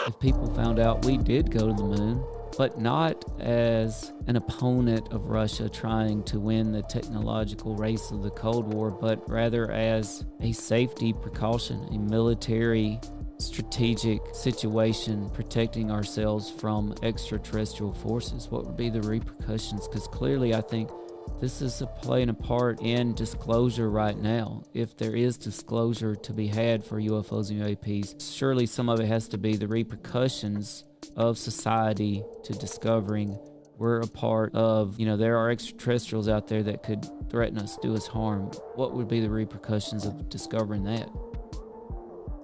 if people found out we did go to the moon, but not as an opponent of Russia trying to win the technological race of the Cold War, but rather as a safety precaution, a military strategic situation protecting ourselves from extraterrestrial forces? What would be the repercussions? Because clearly I think this is playing a part in disclosure right now. If there is disclosure to be had for UFOs and UAPs, surely some of it has to be the repercussions of society to discovering we're a part of, there are extraterrestrials out there that could threaten us, do us harm. What would be the repercussions of discovering that?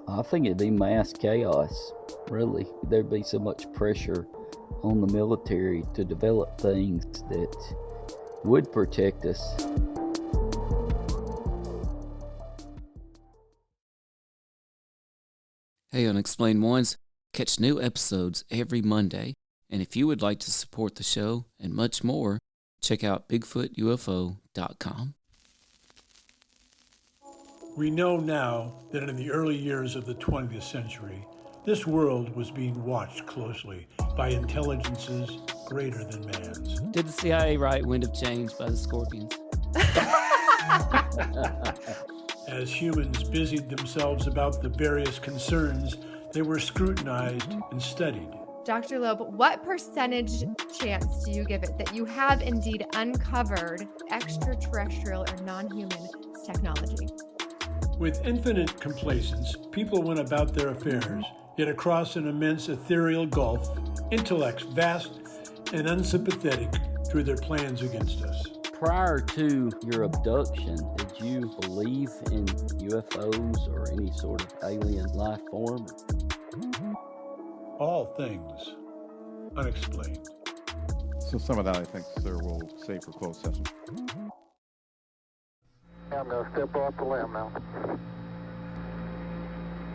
I think it'd be mass chaos, really. There'd be so much pressure on the military to develop things that would protect us. Hey, Unexplained Ones. Catch new episodes every Monday. And if you would like to support the show and much more, check out BigfootUFO.com. We know now that in the early years of the 20th century, this world was being watched closely by intelligences greater than man's. Did the CIA write Wind of Change by the Scorpions? As humans busied themselves about the various concerns, they were scrutinized and studied. Dr. Loeb, what percentage chance do you give it that you have indeed uncovered extraterrestrial or non-human technology? With infinite complacence, people went about their affairs, yet across an immense ethereal gulf, intellects vast and unsympathetic threw their plans against us. Prior to your abduction, did you believe in UFOs or any sort of alien life form? All things unexplained. So some of that, I think, sir, we'll save for closed session. I'm going to step off the limb now.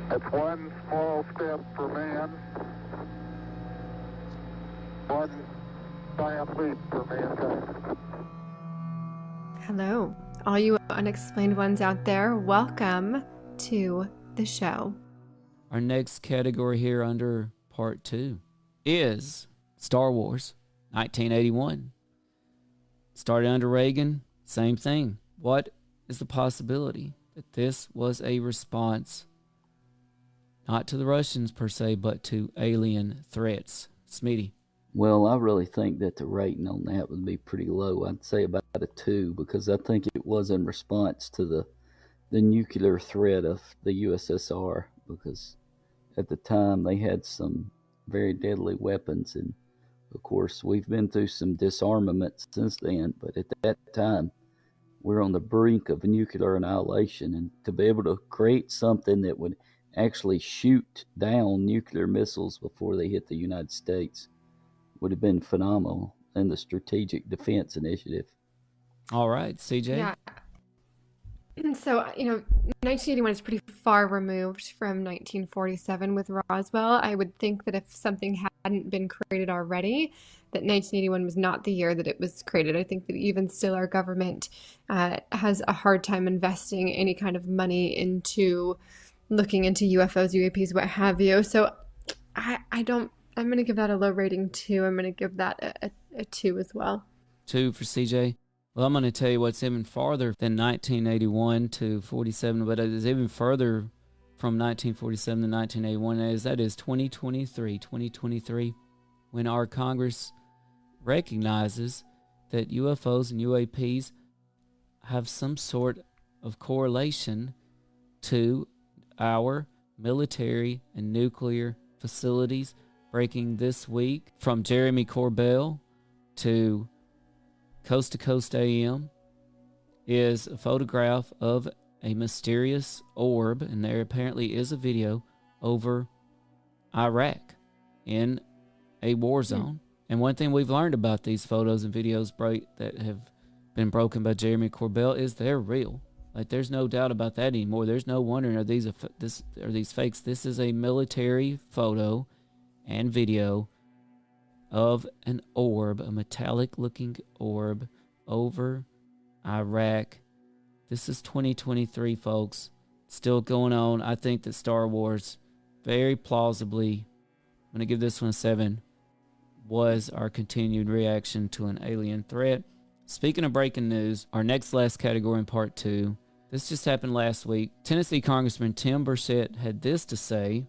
That's one small step for man, one giant leap for mankind. Hello, all you unexplained ones out there. Welcome to the show. Our next category here under Part 2 is Star Wars 1981. Started under Reagan, same thing. What is the possibility that this was a response not to the Russians per se, but to alien threats? Smeety. Well, I really think that the rating on that would be pretty low. I'd say about a 2, because I think it was in response to the nuclear threat of the USSR, because at the time they had some very deadly weapons, and of course we've been through some disarmament since then, but at that time we're on the brink of nuclear annihilation, and to be able to create something that would actually shoot down nuclear missiles before they hit the United States would have been phenomenal in the Strategic Defense Initiative. All right, CJ. Yeah. So, 1981 is pretty far removed from 1947 with Roswell. I would think that if something hadn't been created already, that 1981 was not the year that it was created. I think that even still our government has a hard time investing any kind of money into looking into UFOs, UAPs, what have you. So I'm going to give that a low rating 2. I'm going to give that a 2 as well. 2 for CJ. Well, I'm going to tell you what's even farther than 1981 to 47, but it is even further from 1947 to 1981, that is 2023, when our Congress recognizes that UFOs and UAPs have some sort of correlation to our military and nuclear facilities. Breaking this week from Jeremy Corbell to Coast AM is a photograph of a mysterious orb, and there apparently is a video over Iraq in a war zone. And one thing we've learned about these photos and videos that have been broken by Jeremy Corbell is they're real. Like, there's no doubt about that anymore. There's no wondering, are these fakes? This is a military photo and video of an orb, a metallic-looking orb over Iraq. This is 2023, folks. Still going on. I think that Star Wars very plausibly going to give this one a 7. Was our continued reaction to an alien threat. Speaking of breaking news, our next last category in part 2. This just happened last week. Tennessee Congressman Tim Burchett had this to say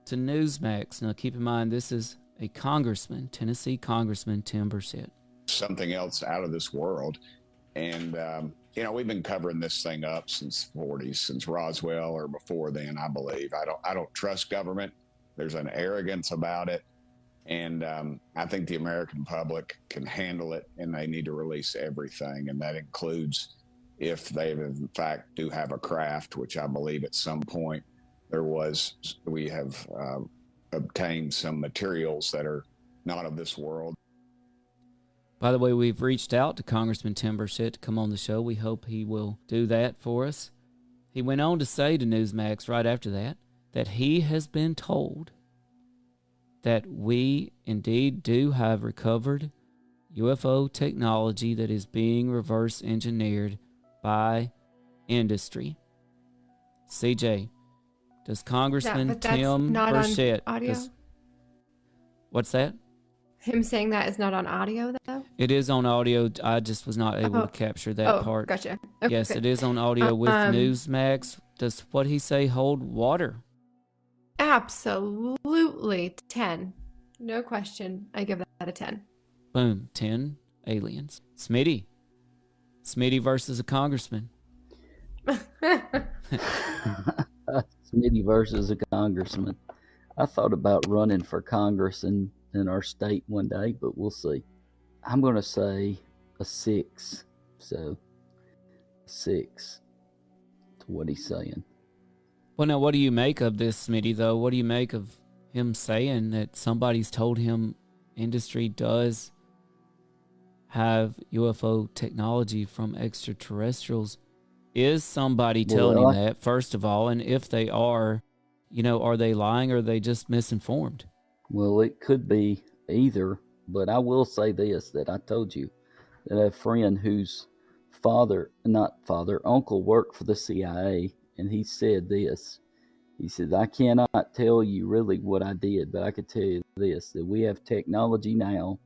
to Newsmax. Now keep in mind, this is a congressman, Tennessee Congressman Tim Burchett. Something else out of this world. And, we've been covering this thing up since the 40s, since Roswell or before then, I believe. I don't trust government. There's an arrogance about it. And I think the American public can handle it, and they need to release everything. And that includes if they, in fact, do have a craft, which I believe at some point we have obtained some materials that are not of this world. By the way, we've reached out to Congressman Tim Burchett to come on the show. We hope he will do that for us. He went on to say to Newsmax right after that he has been told that we indeed do have recovered UFO technology that is being reverse engineered by industry. CJ, does Congressman Tim Burchett... What's that? Him saying that is not on audio, though? It is on audio. I just was not able to capture that part. Gotcha. Okay, yes, good. it is on audio with Newsmax. Does what he say hold water? Absolutely 10. No question. I give that a 10. Boom. 10 aliens. Smitty versus a congressman. Smitty versus a congressman. I thought about running for Congress in our state one day, but we'll see. I'm going to say a 6. So, 6 to what he's saying. Well, now, what do you make of this, Smitty, though? What do you make of him saying that somebody's told him industry does have UFO technology from extraterrestrials? Is somebody telling him that, first of all? And if they are, are they lying or are they just misinformed? Well, it could be either, but I will say this, that I told you that I have a friend whose uncle worked for the CIA, and he said this. He said, I cannot tell you really what I did, but I could tell you this, that we have technology now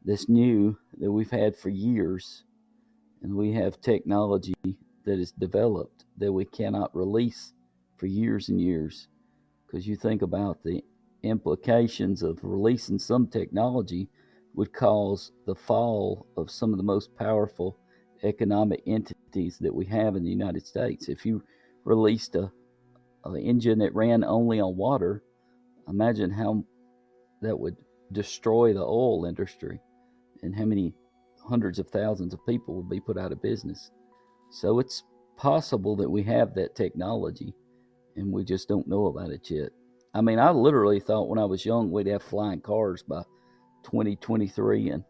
that's new that we've had for years, and we have technology that is developed that we cannot release for years and years. Because you think about the implications of releasing some technology would cause the fall of some of the most powerful economic entities that we have in the United States. If you released an engine that ran only on water, imagine how that would destroy the oil industry and how many hundreds of thousands of people would be put out of business. So it's possible that we have that technology and we just don't know about it yet. I mean, I literally thought when I was young we'd have flying cars by 2023, and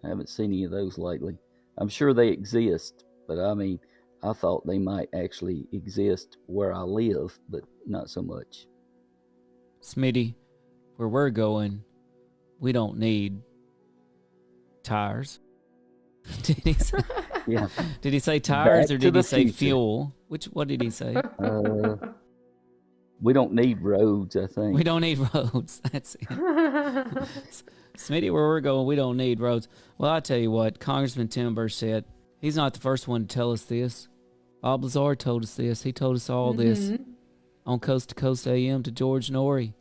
I haven't seen any of those lately. I'm sure they exist, but I mean, I thought they might actually exist where I live, but not so much. Smitty, where we're going, we don't need tires. Did he say, Did he say tires or did he say fuel? What did he say? We don't need roads, I think. We don't need roads. That's it. Smitty, where we're going, we don't need roads. Well, I tell you what, Congressman Tim Burchett, he's not the first one to tell us this. Bob Lazar told us this. He told us all this on Coast to Coast AM to George Norrie.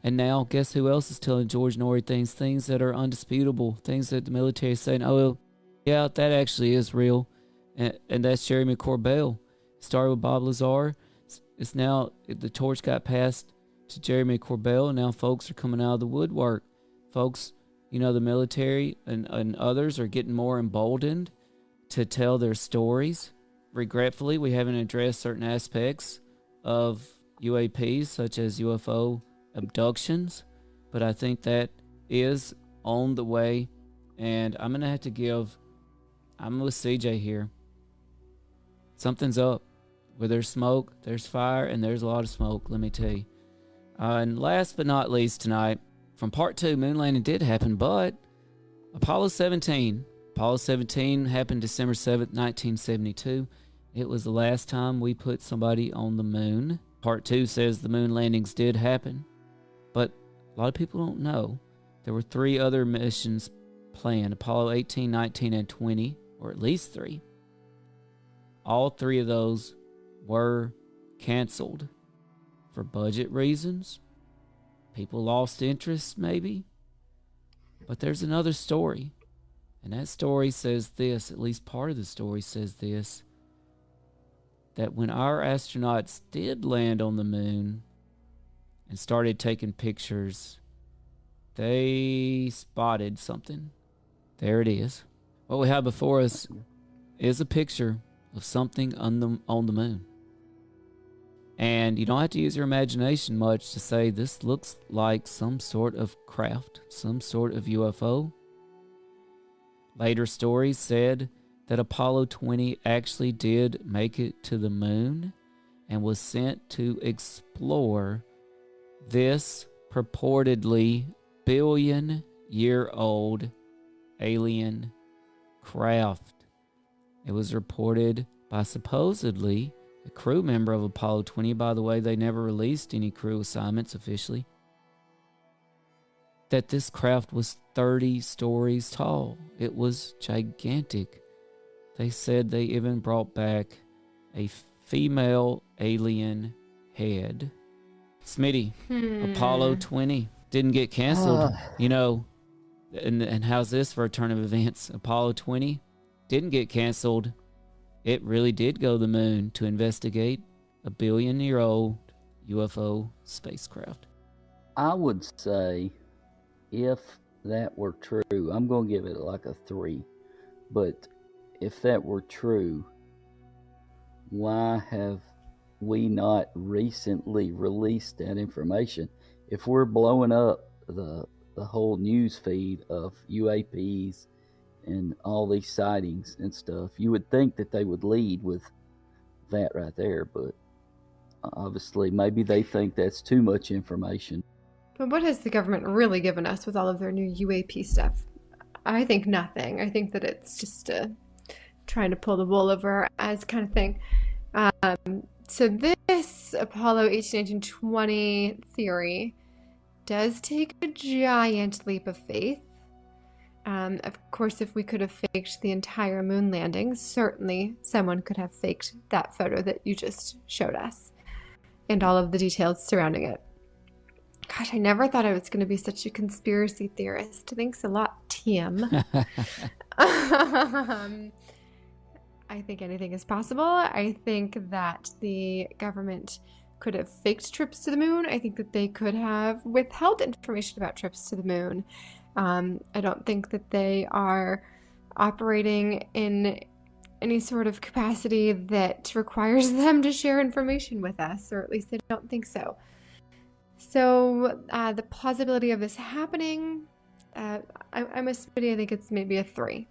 And now, guess who else is telling George Norrie things that are undisputable, things that the military is saying, oh, yeah, that actually is real. And that's Jeremy Corbell. It started with Bob Lazar. It's now, the torch got passed to Jeremy Corbell, and now folks are coming out of the woodwork. Folks, the military and others are getting more emboldened to tell their stories. Regretfully, we haven't addressed certain aspects of UAPs, such as UFO abductions, but I think that is on the way, and I'm with CJ here. Something's up. Where there's smoke, there's fire, and there's a lot of smoke, let me tell you. And last but not least tonight, from part 2, moon landing did happen, but Apollo 17 happened December 7th, 1972. It was the last time we put somebody on the moon. Part 2 says the moon landings did happen. But a lot of people don't know there were 3 other missions planned, Apollo 18, 19, and 20, or at least 3. All 3 of those were canceled for budget reasons. People lost interest, maybe. But there's another story. And that story says this, at least part of the story says this, that when our astronauts did land on the moon and started taking pictures, they spotted something. There it is. What we have before us is a picture of something on the moon. And you don't have to use your imagination much to say this looks like some sort of craft, some sort of UFO. Later stories said that Apollo 20 actually did make it to the moon and was sent to explore this purportedly billion-year-old alien craft. It was reported by supposedly a crew member of Apollo 20. By the way, they never released any crew assignments officially. That this craft was 30 stories tall. It was gigantic. They said they even brought back a female alien head. Smitty, Apollo 20 didn't get canceled. You know, and how's this for a turn of events? Apollo 20 didn't get canceled. It really did go to the moon to investigate a billion-year-old UFO spacecraft. I would say if that were true, I'm going to give it like a 3. But if that were true, why have we not recently released that information? If we're blowing up the whole news feed of UAPs and all these sightings and stuff, you would think that they would lead with that right there. But obviously, maybe they think that's too much information. But what has the government really given us with all of their new UAP stuff? I think nothing. I think that it's just trying to pull the wool over our eyes kind of thing. So this Apollo 18, 19, 20 theory does take a giant leap of faith. Of course, if we could have faked the entire moon landing, certainly someone could have faked that photo that you just showed us and all of the details surrounding it. Gosh, I never thought I was going to be such a conspiracy theorist. Thanks a lot, Tim. I think anything is possible. I think that the government could have faked trips to the moon. I think that they could have withheld information about trips to the moon. I don't think that they are operating in any sort of capacity that requires them to share information with us, or at least I don't think so. So the plausibility of this happening, I must admit, I think it's maybe a 3.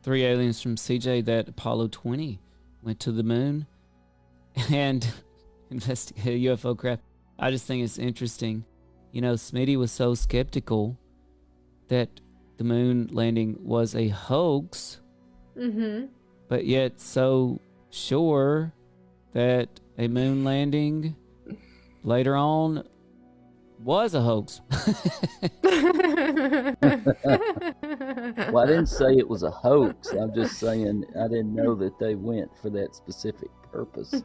3 aliens from CJ that Apollo 20 went to the moon and investigated UFO craft. I just think it's interesting. You know, Smitty was so skeptical that the moon landing was a hoax, but yet so sure that a moon landing later on was a hoax. Well, I didn't say it was a hoax. I'm just saying I didn't know that they went for that specific purpose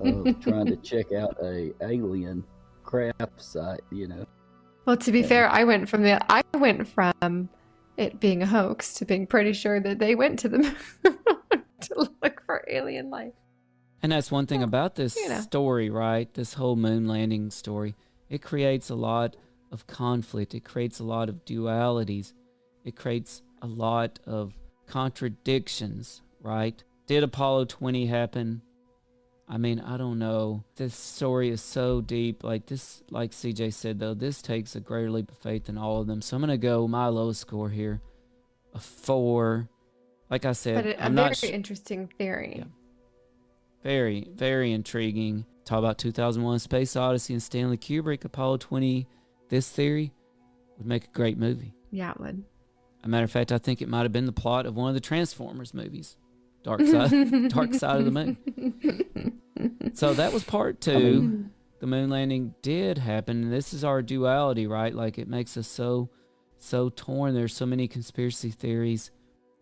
of trying to check out a alien craft site, you know. Well, to be fair, I went from it being a hoax to being pretty sure that they went to the moon to look for alien life. And that's one thing about this story, right? This whole moon landing story. It creates a lot of conflict. It creates a lot of dualities. It creates a lot of contradictions, right? Did Apollo 20 happen? I mean, I don't know. This story is so deep. Like CJ said, though, this takes a greater leap of faith than all of them. So I'm going to go my lowest score here, a 4. Like I said, but I'm very not interesting theory. Yeah. Very, very intriguing. Talk about 2001 Space Odyssey and Stanley Kubrick, Apollo 20. This theory would make a great movie. Yeah, it would. As a matter of fact, I think it might have been the plot of one of the Transformers movies. Dark Side of the Moon. So that was part 2. the moon landing did happen, and this is our duality, right? Like, it makes us so torn. There's so many conspiracy theories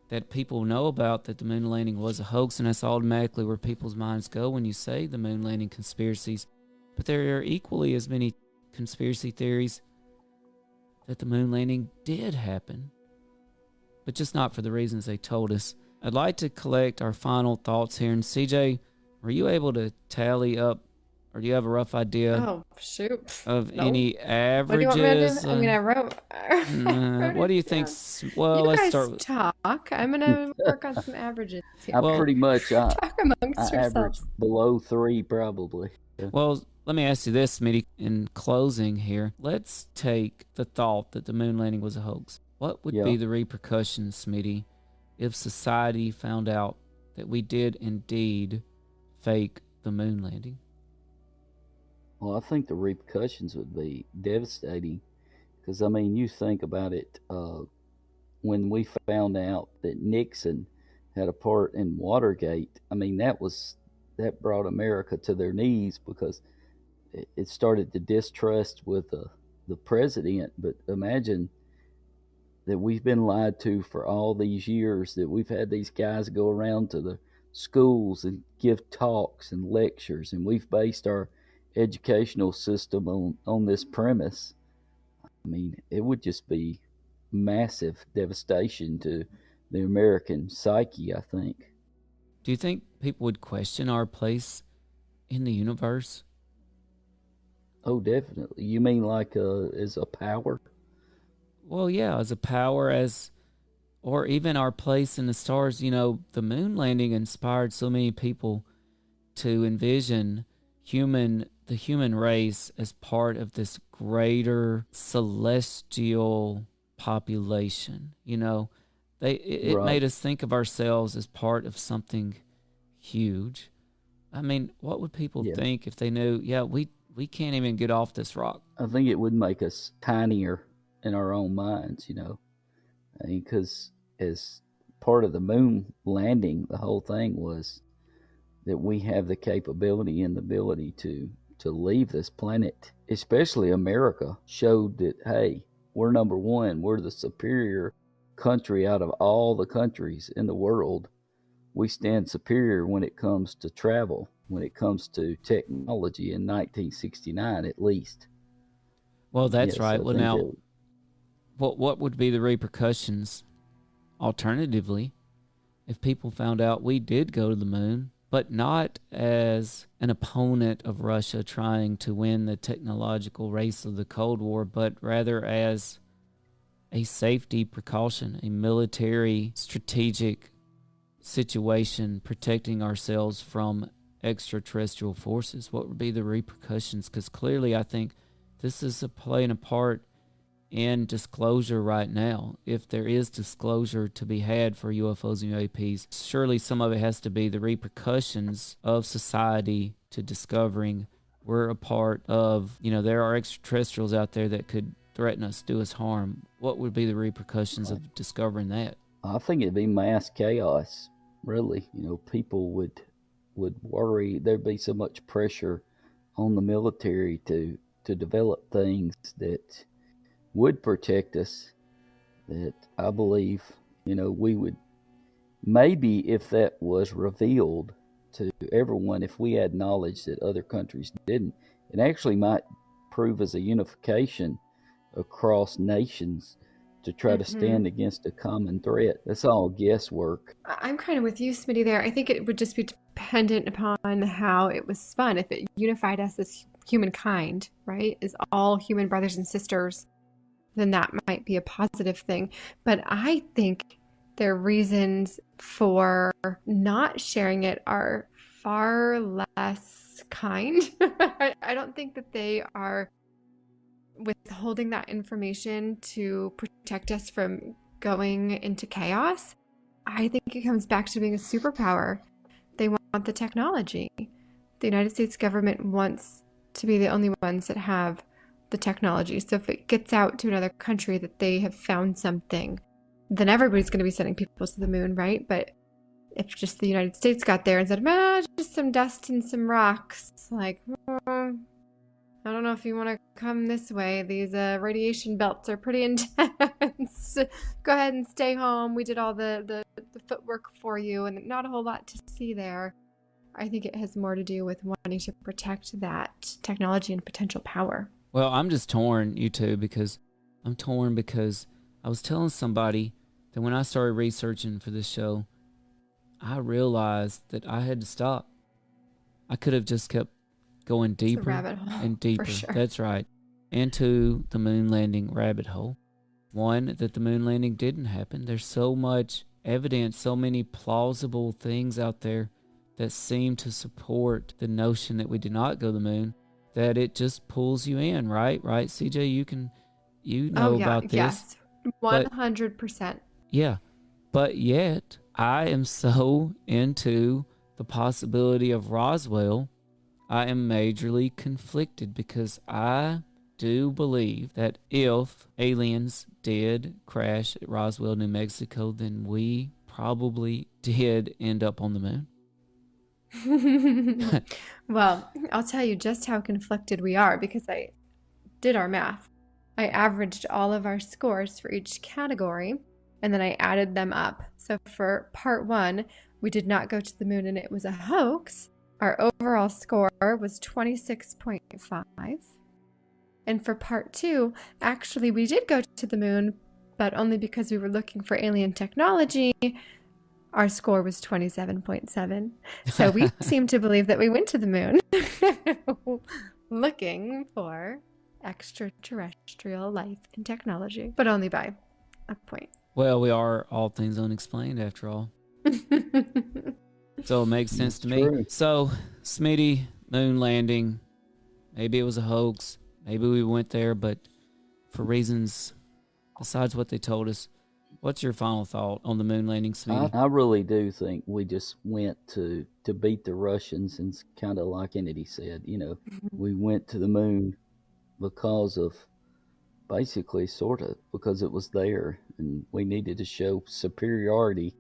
that people know about that the moon landing was a hoax, and that's automatically where people's minds go when you say the moon landing conspiracies. But there are equally as many conspiracy theories that the moon landing did happen, but just not for the reasons they told us. I'd like to collect our final thoughts here. And CJ, were you able to tally up, or do you have a rough idea Oh, shoot. of Nope. any What do you want me to averages? do? I mean, I wrote What do you it think? down. Well, You let's guys start with, talk. I'm gonna work on some averages here. I Well- pretty much Talk amongst I average yourselves. below 3 probably. well, let me ask you this, Smitty, in closing here. Let's take the thought that the moon landing was a hoax. What would Yeah. be the repercussions, Smitty, if society found out that we did indeed fake the moon landing? Well, I think the repercussions would be devastating because, I mean, you think about it, when we found out that Nixon had a part in Watergate, I mean, that brought America to their knees because it started to distrust with the president. But imagine that we've been lied to for all these years, that we've had these guys go around to the schools and give talks and lectures, and we've based our educational system on this premise. I mean, it would just be massive devastation to the American psyche, I think. Do you think people would question our place in the universe? Oh, definitely. You mean like as a power? Well, yeah, as a power, or even our place in the stars. You know, the moon landing inspired so many people to envision the human race as part of this greater celestial population. You know, it Right. made us think of ourselves as part of something huge. I mean, what would people Yeah. think if they knew, yeah, we can't even get off this rock? I think it would make us tinier in our own minds, I mean, because as part of the moon landing, the whole thing was that we have the capability and the ability to leave this planet. Especially America showed that, hey, we're number one. We're the superior country out of all the countries in the world. We stand superior when it comes to travel, when it comes to technology in 1969 at least. Well, that's Yes, right. I Well, think now, it- what would be the repercussions, alternatively, if people found out we did go to the moon, but not as an opponent of Russia trying to win the technological race of the Cold War, but rather as a safety precaution, a military strategic situation protecting ourselves from extraterrestrial forces? What would be the repercussions? Because clearly I think this is playing a part in disclosure right now. If there is disclosure to be had for UFOs and UAPs, surely some of it has to be the repercussions of society to discovering we're a part of, there are extraterrestrials out there that could threaten us, do us harm. What would be the repercussions of discovering that? I think it'd be mass chaos, really. People would worry. There'd be so much pressure on the military to develop things that would protect us, that I believe, we would, maybe if that was revealed to everyone, if we had knowledge that other countries didn't, it actually might prove as a unification across nations to try to stand against a common threat. That's all guesswork. I'm kind of with you, Smitty, there. I think it would just be dependent upon how it was spun. If it unified us as humankind, right, as all human brothers and sisters, then that might be a positive thing. But I think their reasons for not sharing it are far less kind. I don't think that they are withholding that information to protect us from going into chaos. I think it comes back to being a superpower. They want the technology. The United States government wants to be the only ones that have the technology. So if it gets out to another country that they have found something, then everybody's going to be sending people to the moon, right? But if just the United States got there and said, just some dust and some rocks, like, I don't know if you want to come this way. These radiation belts are pretty intense. Go ahead and stay home. We did all the footwork for you, and not a whole lot to see there. I think it has more to do with wanting to protect that technology and potential power. Well, I'm just torn, you two, because I was telling somebody that when I started researching for this show, I realized that I had to stop. I could have just kept going deeper and deeper. For sure. That's right. Into the moon landing rabbit hole. One, that the moon landing didn't happen. There's so much evidence, so many plausible things out there that seem to support the notion that we did not go to the moon, that it just pulls you in, right? Right, CJ? You know about this. Yes, 100%. Yeah, but yet I am so into the possibility of Roswell. I am majorly conflicted because I do believe that if aliens did crash at Roswell, New Mexico, then we probably did end up on the moon. Well, I'll tell you just how conflicted we are because I did our math. I averaged all of our scores for each category, and then I added them up. So for part 1, we did not go to the moon and it was a hoax. Our overall score was 26.5. And for part 2, actually we did go to the moon, but only because we were looking for alien technology. Our score was 27.7. So we seem to believe that we went to the moon looking for extraterrestrial life and technology, but only by a point. Well, we are all things unexplained after all. So it makes sense to me. True. So, Smitty, moon landing, maybe it was a hoax. Maybe we went there, but for reasons besides what they told us. What's your final thought on the moon landing, Smitty? I really do think we just went to beat the Russians, and kind of like Kennedy said, we went to the moon because of, basically, sort of, because it was there, and we needed to show superiority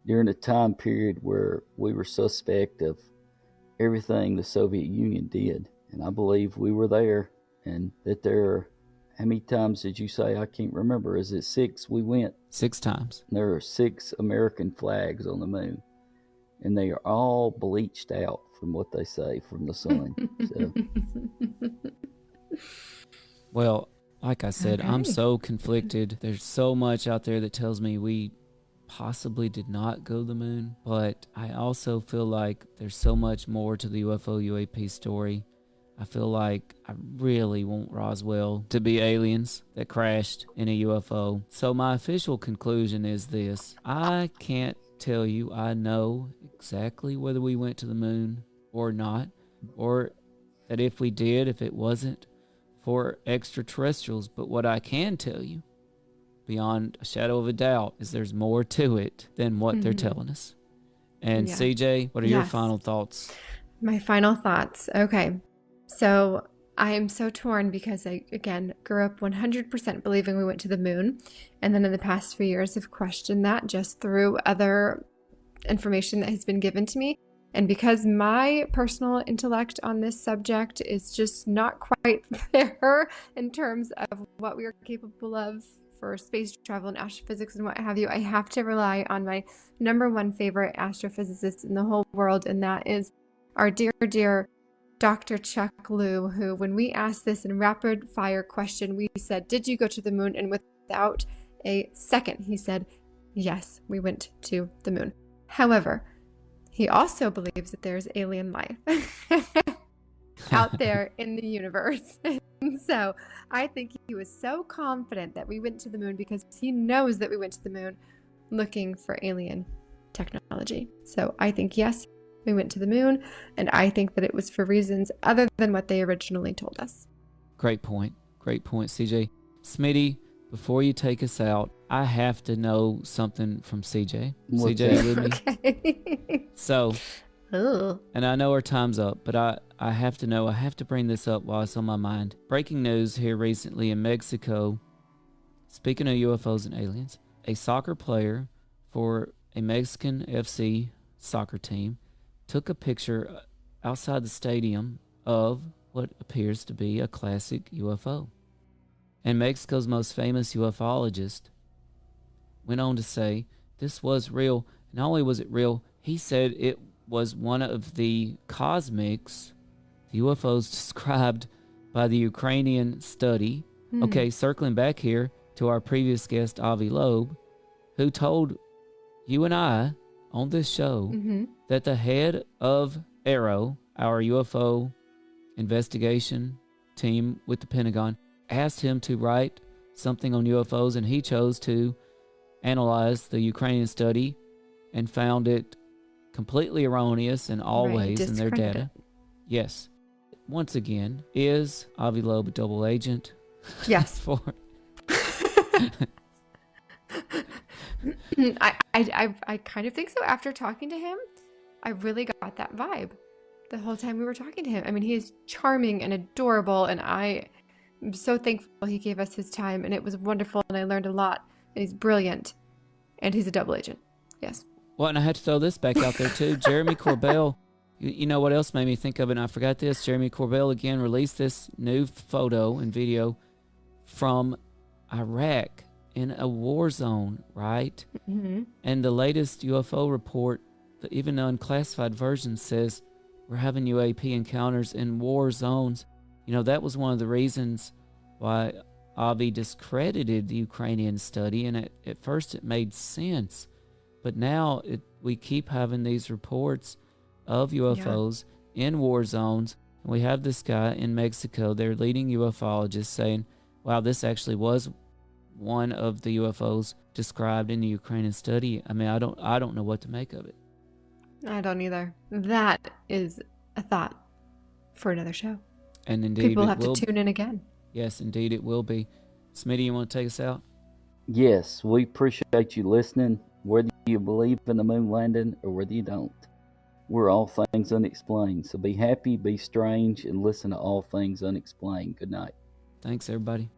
during a time period where we were suspect of everything the Soviet Union did. And I believe we were there, and that how many times did you say? I can't remember. Is it 6 we went? 6 times. There are 6 American flags on the moon, and they are all bleached out from what they say from the sun. So. Well, like I said, Okay. I'm so conflicted. There's so much out there that tells me we possibly did not go to the moon, but I also feel like there's so much more to the UFO UAP story. I feel like I really want Roswell to be aliens that crashed in a UFO. So my official conclusion is this. I can't tell you I know exactly whether we went to the moon or not, or that if we did, if it wasn't for extraterrestrials. But what I can tell you, beyond a shadow of a doubt, is there's more to it than what they're telling us. And Yeah. CJ, what are your Yes. final thoughts? My final thoughts. Okay. So I am so torn because I, again, grew up 100% believing we went to the moon. And then in the past few years have questioned that just through other information that has been given to me. And because my personal intellect on this subject is just not quite there in terms of what we are capable of for space travel and astrophysics and what have you, I have to rely on my number one favorite astrophysicist in the whole world, and that is our dear, dear Dr. Chuck Liu, who, when we asked this in rapid fire question, we said, "Did you go to the moon?" And without a second, he said, "Yes, we went to the moon." However, he also believes that there's alien life out there in the universe. And so I think he was so confident that we went to the moon because he knows that we went to the moon looking for alien technology. So I think, yes, we went to the moon, and I think that it was for reasons other than what they originally told us. Great point. Great point, CJ. Smitty, before you take us out, I have to know something from CJ. What's CJ, that? you with me? Okay. So, Ugh. and I know our time's up, but I have to know, I have to bring this up while it's on my mind. Breaking news here recently in Mexico. Speaking of UFOs and aliens, a soccer player for a Mexican FC soccer team took a picture outside the stadium of what appears to be a classic UFO. And Mexico's most famous ufologist went on to say this was real. Not only was it real, he said it was one of the cosmics, the UFOs described by the Ukrainian study. Okay, circling back here to our previous guest, Avi Loeb, who told you and I on this show that the head of AARO, our UFO investigation team with the Pentagon, asked him to write something on UFOs, and he chose to analyze the Ukrainian study and found it completely erroneous in all ways in their data. Yes. Once again, is Avi Loeb a double agent? Yes. I kind of think so. After talking to him, I really got that vibe the whole time we were talking to him. I mean, he is charming and adorable, and I am so thankful he gave us his time, and it was wonderful, and I learned a lot, and he's brilliant, and he's a double agent. Yes. Well, and I had to throw this back out there, too. Jeremy Corbell, you know what else made me think of it, and I forgot this. Jeremy Corbell, again, released this new photo and video from Iraq in a war zone, right? And the latest UFO report, even the unclassified version, says we're having UAP encounters in war zones. You know, that was one of the reasons why Avi discredited the Ukrainian study, and at first it made sense. But now we keep having these reports of UFOs in war zones. And we have this guy in Mexico, their leading ufologist, saying, wow, this actually was one of the UFOs described in the Ukrainian study. I mean, I don't know what to make of it. I don't either. That is a thought for another show. And indeed, people have to tune in again. Yes, indeed, it will be. Smitty, you want to take us out? Yes, we appreciate you listening, whether you believe in the moon landing or whether you don't. We're All Things Unexplained, so be happy, be strange, and listen to All Things Unexplained. Good night. Thanks, everybody.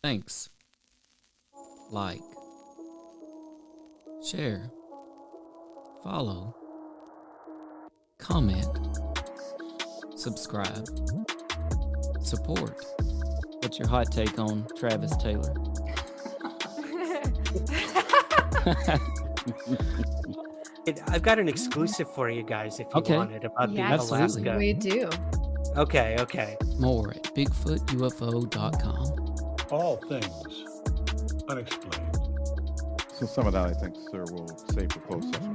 Thanks. Like, share, follow, comment, subscribe, support. What's your hot take on Travis Taylor? I've got an exclusive for you guys if you want it about the Alaska. We do. Okay. More at BigfootUFO.com. All things unexplained. So some of that, I think, sir, we'll save for close session.